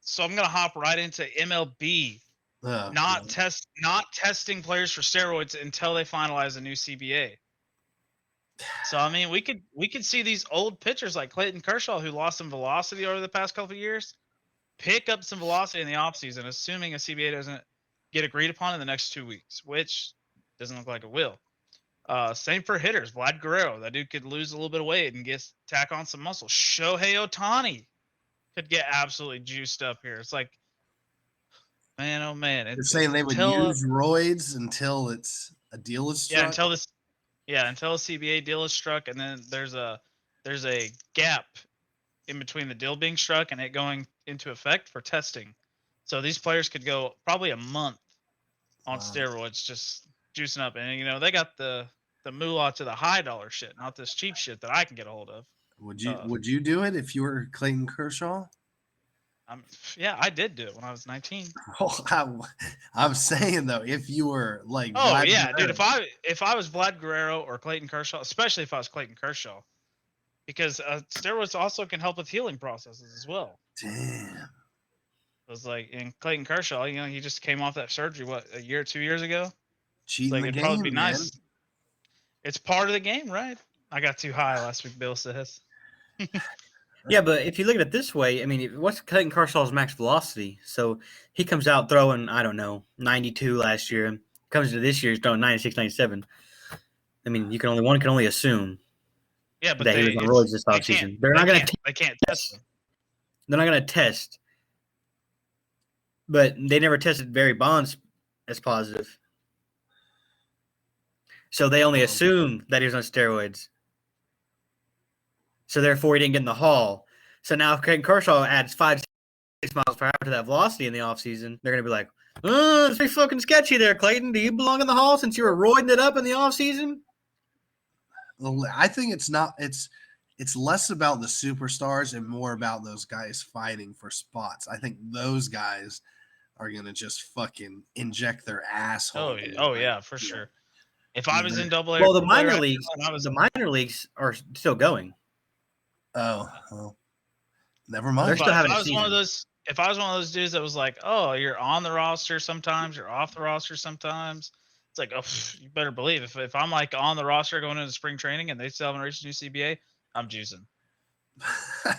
So I'm gonna hop right into MLB. Yeah. Not testing players for steroids until they finalize a new CBA. So I mean, we could see these old pitchers like Clayton Kershaw, who lost some velocity over the past couple of years, pick up some velocity in the offseason, assuming a CBA doesn't get agreed upon in the next 2 weeks, which doesn't look like it will. Same for hitters. Vlad Guerrero, that dude could lose a little bit of weight and tack on some muscle. Shohei Ohtani could get absolutely juiced up here. It's like, man, oh man. You're saying they would use roids until it's a deal is struck? Until a CBA deal is struck, and then there's a gap in between the deal being struck and it going into effect for testing. So these players could go probably a month on steroids, just juicing up. And they got the moolah to the high dollar shit, not this cheap shit that I can get a hold of. Would you do it if you were Clayton Kershaw? Yeah, I did do it when I was 19. Oh, I'm saying though, if you were like, Vlad Guerrero. Dude, if I was Vlad Guerrero or Clayton Kershaw, especially if I was Clayton Kershaw, because steroids also can help with healing processes as well. Damn. It was like in Clayton Kershaw, he just came off that surgery, a year, 2 years ago? Cheating the it'd game, probably be man. nice. It's part of the game, right? I got too high last week, Bill says. Yeah, but if you look at it this way, I mean, what's Clayton Kershaw's max velocity? So he comes out throwing, 92 last year. Comes to this year, he's throwing 96, 97. I mean, one can only assume. Yeah, but that he was on roids this offseason. They're not going to. They can't test him. They're not going to test. But they never tested Barry Bonds as positive. So they only assume that he was on steroids. So therefore, he didn't get in the Hall. So now if Clayton Kershaw adds 5-6 miles per hour to that velocity in the offseason, they're going to be like, it's pretty fucking sketchy there, Clayton. Do you belong in the Hall since you were roiding it up in the offseason? Well, I think it's not. It's less about the superstars and more about those guys fighting for spots. I think those guys are going to just fucking inject their asshole. Oh yeah, for sure. If I was in AA, well, the minor leagues are still going. Oh, never mind. They're still having if I was one of those dudes that was like, oh, you're on the roster sometimes, you're off the roster sometimes. It's like, oh, you better believe if I'm like on the roster going into spring training and they still haven't reached a new CBA, I'm juicing.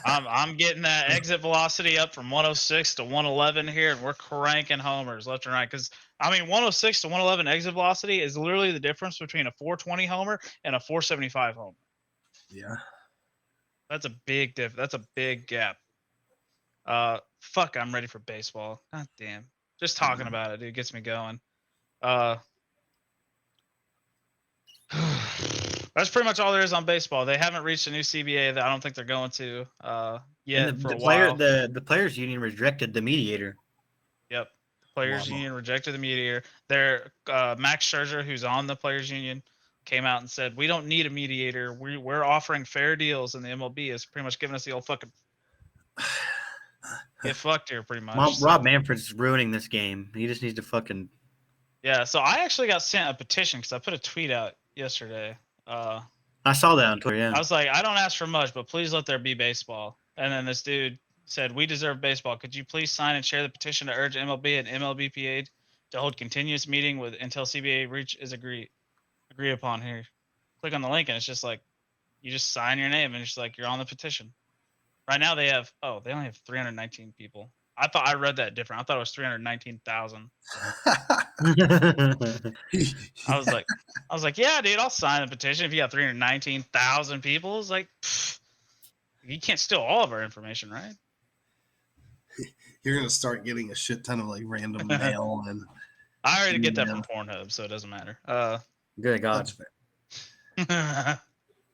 I'm getting that exit velocity up from 106 to 111 here, and we're cranking homers left and right. Because 106 to 111 exit velocity is literally the difference between a 420 homer and a 475 homer. Yeah. That's a big That's a big gap. Fuck, I'm ready for baseball. God damn. Just talking about it, dude, gets me going. That's pretty much all there is on baseball. They haven't reached a new CBA that I don't think they're going to yet for a while. The players union rejected the mediator. Yep. The players union rejected the mediator. Their Max Scherzer, who's on the players union, came out and said, we don't need a mediator. We're offering fair deals, and the MLB is pretty much giving us the old fucking get fucked here, pretty much. Rob Manfred's ruining this game. He just needs to fucking. Yeah, so I actually got sent a petition because I put a tweet out yesterday. I saw that on Twitter, yeah. I was like, I don't ask for much, but please let there be baseball. And then this dude said, we deserve baseball. Could you please sign and share the petition to urge MLB and MLBPA to hold continuous meeting until CBA is agree upon here? Click on the link, and it's just like, you just sign your name, and it's like, you're on the petition. Right now they only have 319 people. I read that different. I thought it was 319,000. I was like, yeah, dude, I'll sign the petition if you got 319,000 people. It's like, you can't steal all of our information, right? You're gonna start getting a shit ton of like random mail, and I already get that from Pornhub, so it doesn't matter. Good God. That's fair.